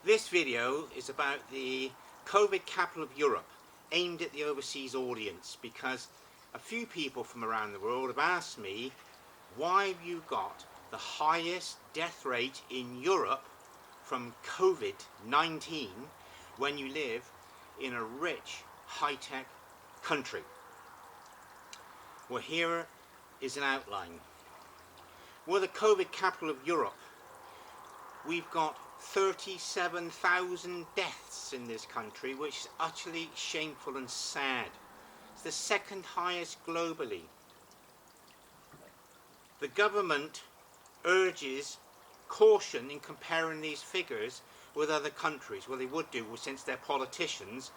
This video is about the COVID capital of Europe, aimed at the overseas audience, because a few people from around the world have asked me, why have you got the highest death rate in Europe from COVID-19 when you live in a rich, high-tech country? Well, here is an outline. We're the COVID capital of Europe. We've got 37,000 deaths in this country, which is utterly shameful and sad. It's the second highest globally. The government urges caution in comparing these figures with other countries. Well, they would do, since they're politicians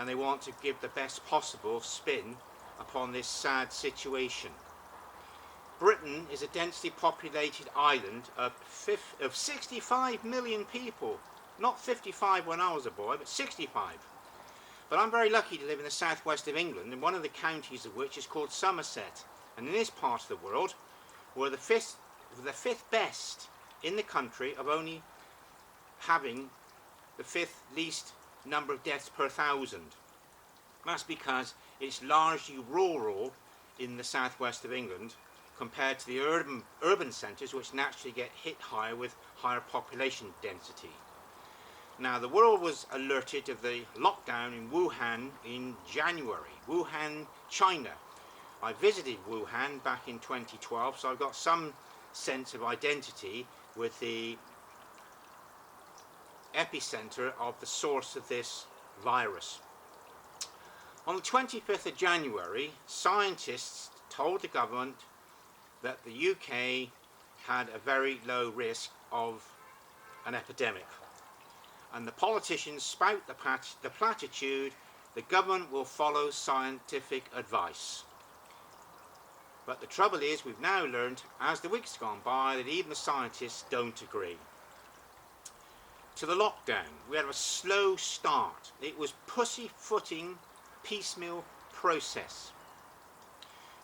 and they want to give the best possible spin upon this sad situation. Britain is a densely populated island of 65 million people. Not 55 when I was a boy, but 65. But I'm very lucky to live in the southwest of England, and one of the counties of which is called Somerset. And in this part of the world, we're the fifth best in the country of only having the fifth least number of deaths per thousand. That's because it's largely rural in the southwest of England, compared to the urban centres, which naturally get hit higher with higher population density. Now, the world was alerted of the lockdown in Wuhan in January. Wuhan, China. I visited Wuhan back in 2012, so I've got some sense of identity with the epicentre of the source of this virus. On the 25th of January, scientists told the government that the UK had a very low risk of an epidemic. And the politicians spout the platitude, the government will follow scientific advice. But the trouble is, we've now learned, as the weeks gone by, that even the scientists don't agree. To the lockdown, we had a slow start. It was pussyfooting, piecemeal process.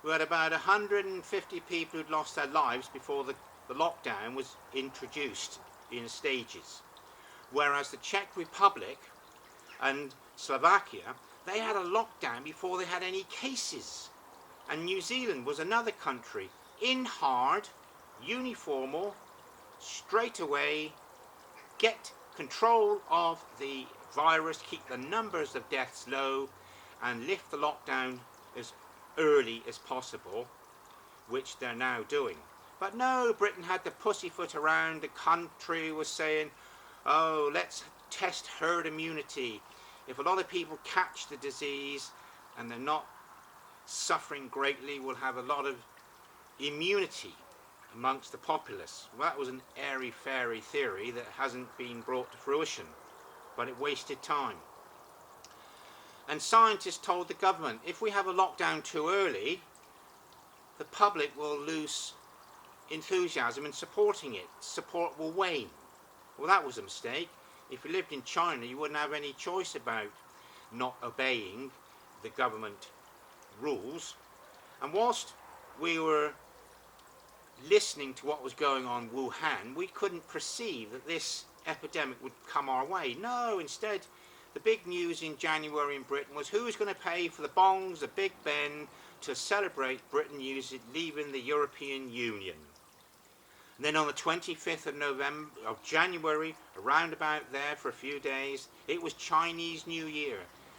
We had about 150 people who'd lost their lives before the lockdown was introduced in stages. Whereas the Czech Republic and Slovakia, they had a lockdown before they had any cases. And New Zealand was another country, in hard, uniformal, straight away, get control of the virus, keep the numbers of deaths low, and lift the lockdown as early as possible, which they're now doing. But no, Britain had to pussyfoot around. The country was saying, oh, let's test herd immunity. If a lot of people catch the disease and they're not suffering greatly, we'll have a lot of immunity amongst the populace. Well, that was an airy-fairy theory that hasn't been brought to fruition, but it wasted time. And scientists told the government, if we have a lockdown too early, the public will lose enthusiasm in supporting it. Support will wane. Well, that was a mistake. If you lived in China, you wouldn't have any choice about not obeying the government rules. And whilst we were listening to what was going on in Wuhan, we couldn't perceive that this epidemic would come our way. No, instead, the big news in January in Britain was who's going to pay for the bongs, the Big Ben, to celebrate Britain leaving the European Union. And then on the 25th of January, around about there for a few days, it was Chinese New Year.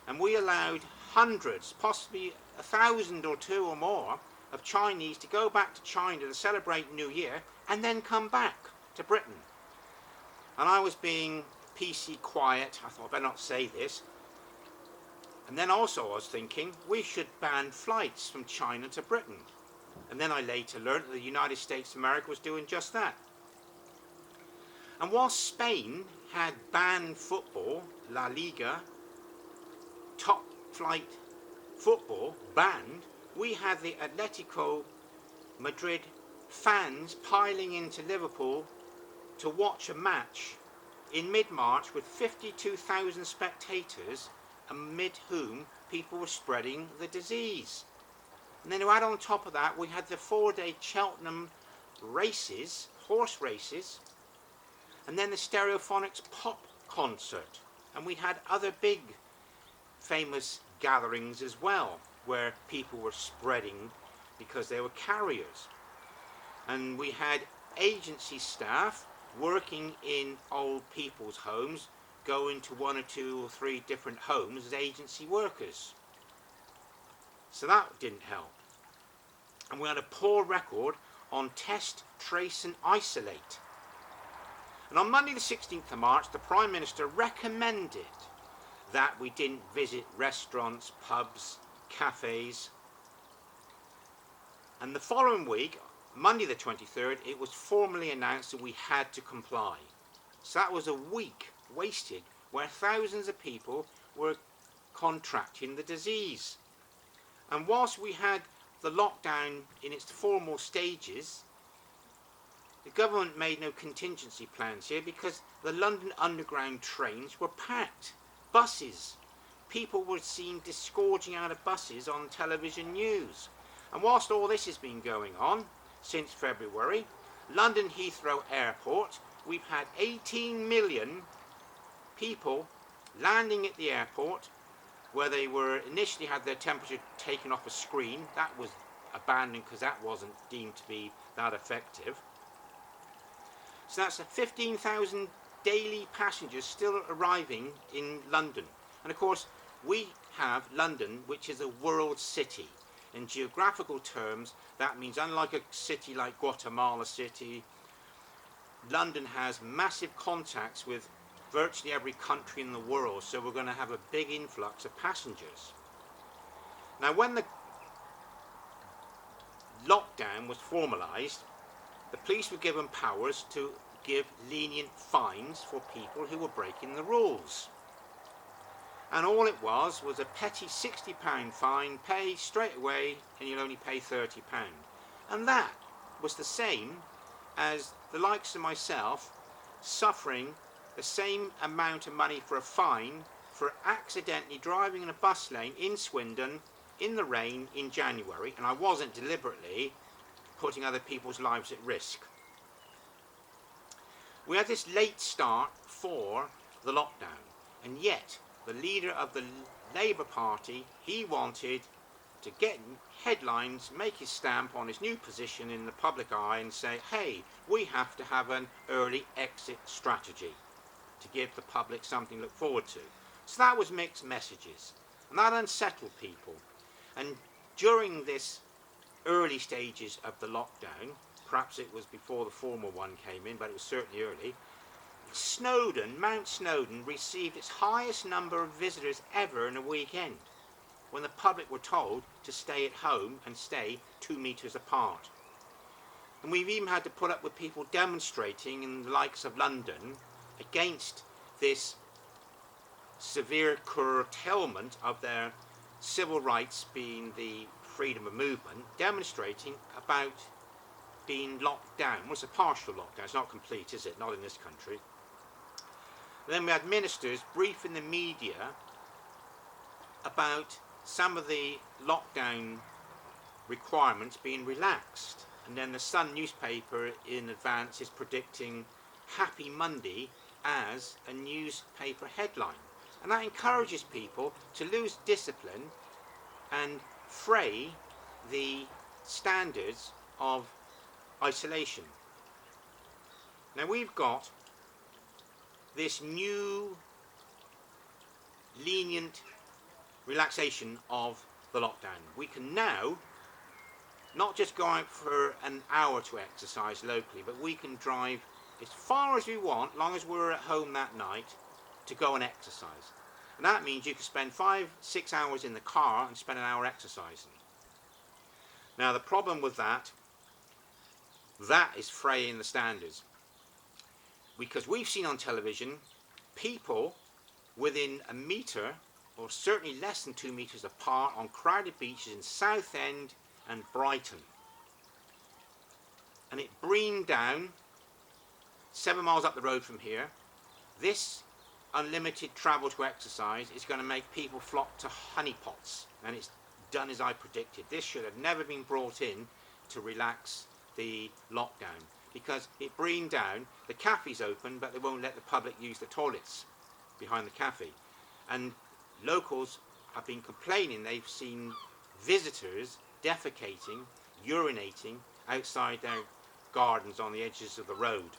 And we allowed hundreds, possibly 1,000 or two or more, of Chinese to go back to China to celebrate New Year and then come back to Britain. And I was being PC quiet. I thought I better not say this. And then also I was thinking we should ban flights from China to Britain. And then I later learned that the United States of America was doing just that. And whilst Spain had banned football, La Liga, top flight football banned, we had the Atletico Madrid fans piling into Liverpool to watch a match in mid-March with 52,000 spectators, amid whom people were spreading the disease. And then to add on top of that, we had the 4-day Cheltenham races, horse races, and then the Stereophonics pop concert, and we had other big famous gatherings as well, where people were spreading because they were carriers. And we had agency staff working in old people's homes, going to 1 or 2 or 3 different homes as agency workers. So that didn't help. And we had a poor record on test, trace and isolate. And on Monday the 16th of March, the Prime Minister recommended that we didn't visit restaurants, pubs, cafes. And the following week, Monday the 23rd, it was formally announced that we had to comply. So that was a week wasted where thousands of people were contracting the disease. And whilst we had the lockdown in its formal stages, the government made no contingency plans here because the London Underground trains were packed. Buses. People were seen disgorging out of buses on television news. And whilst all this has been going on since February, London Heathrow Airport, we've had 18 million people landing at the airport where they were initially had their temperature taken off a screen. That was abandoned because that wasn't deemed to be that effective. So that's 15,000 daily passengers still arriving in London. And of course, we have London, which is a world city. In geographical terms, that means unlike a city like Guatemala City, London has massive contacts with virtually every country in the world, so we're going to have a big influx of passengers. Now, when the lockdown was formalised, the police were given powers to give lenient fines for people who were breaking the rules. And all it was a petty £60 fine, pay straight away and you'll only pay £30. And that was the same as the likes of myself suffering the same amount of money for a fine for accidentally driving in a bus lane in Swindon in the rain in January, and I wasn't deliberately putting other people's lives at risk. We had this late start for the lockdown, and yet the leader of the Labour Party, he wanted to get headlines, make his stamp on his new position in the public eye and say, hey, we have to have an early exit strategy to give the public something to look forward to. So that was mixed messages, and that unsettled people. And during this early stages of the lockdown, perhaps it was before the formal one came in, but it was certainly early, Mount Snowdon received its highest number of visitors ever in a weekend, when the public were told to stay at home and stay 2 meters apart. And we've even had to put up with people demonstrating in the likes of London against this severe curtailment of their civil rights, being the freedom of movement, demonstrating about being locked down. Well, it's a partial lockdown, it's not complete, is it? Not in this country. Then we had ministers briefing the media about some of the lockdown requirements being relaxed. And then the Sun newspaper in advance is predicting Happy Monday as a newspaper headline. And that encourages people to lose discipline and fray the standards of isolation. Now we've got this new lenient relaxation of the lockdown. We can now not just go out for an hour to exercise locally, but we can drive as far as we want, long as we're at home that night, to go and exercise. And that means you can spend 5-6 hours in the car and spend an hour exercising. Now the problem with that is fraying the standards. Because we've seen on television people within a metre, or certainly less than 2 metres apart, on crowded beaches in Southend and Brighton. And it breamed down 7 miles up the road from here. This unlimited travel to exercise is going to make people flock to honeypots, and it's done as I predicted. This should have never been brought in to relax the lockdown, because it breamed down. The cafes open, but they won't let the public use the toilets. behind the cafe. And locals have been complaining they've seen visitors defecating, urinating outside their gardens on the edges of the road.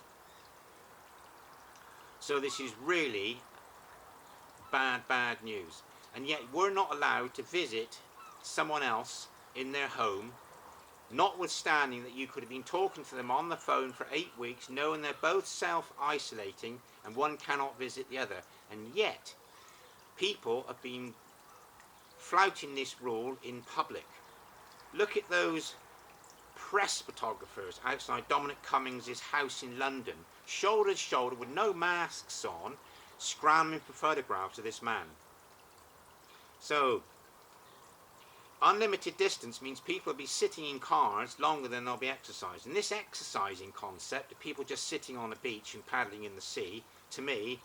So this is really bad news. And yet we're not allowed to visit someone else in their home, notwithstanding that you could have been talking to them on the phone for 8 weeks, knowing they're both self-isolating and one cannot visit the other. And yet people have been flouting this rule in public. Look at those press photographers outside Dominic Cummings' house in London, shoulder to shoulder with no masks on, scrambling for photographs of this man. So unlimited distance means people will be sitting in cars longer than they'll be exercising. This exercising concept of people just sitting on a beach and paddling in the sea, to me,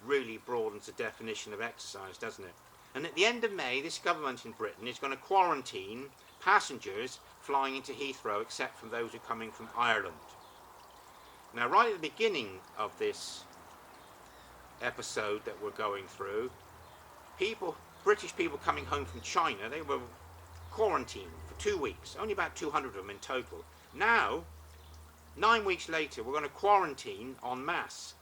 really broadens the definition of exercise, doesn't it? And at the end of May, this government in Britain is going to quarantine passengers flying into Heathrow, except for those who are coming from Ireland. Now, right at the beginning of this episode that we're going through, British people coming home from China, they were quarantined for 2 weeks, only about 200 of them in total. Now, 9 weeks later, we're going to quarantine en masse.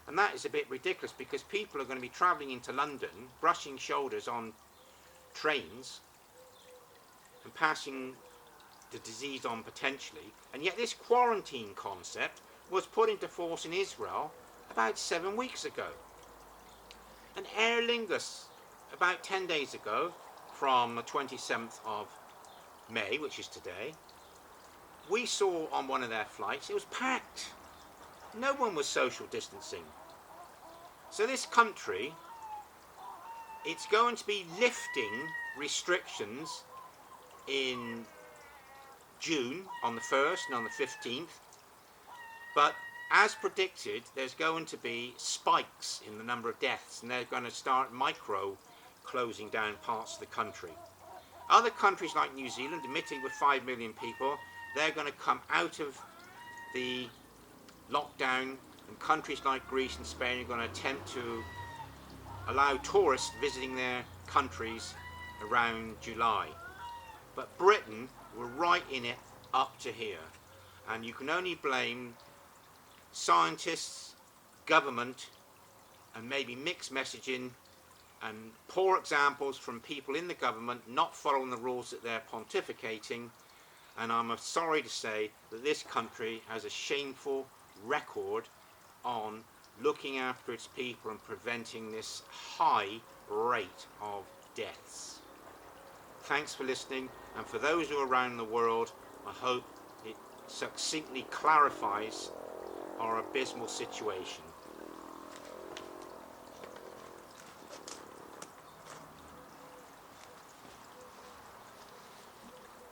And that is a bit ridiculous, because people are going to be travelling into London, brushing shoulders on trains and passing the disease on potentially. And yet this quarantine concept was put into force in Israel about 7 weeks ago. And Aer Lingus, about 10 days ago, from the 27th of May, which is today, we saw on one of their flights, it was packed. No one was social distancing. So this country, it's going to be lifting restrictions in June on the 1st and on the 15th. But as predicted, there's going to be spikes in the number of deaths, and they're going to start closing down parts of the country. Other countries like New Zealand, admittedly with 5 million people, they're going to come out of the lockdown, and countries like Greece and Spain are going to attempt to allow tourists visiting their countries around July. But Britain were right in it up to here, and you can only blame scientists, government, and maybe mixed messaging and poor examples from people in the government not following the rules that they're pontificating. And I'm sorry to say that this country has a shameful record on looking after its people and preventing this high rate of deaths. Thanks for listening, and for those who are around the world, I hope it succinctly clarifies our abysmal situation.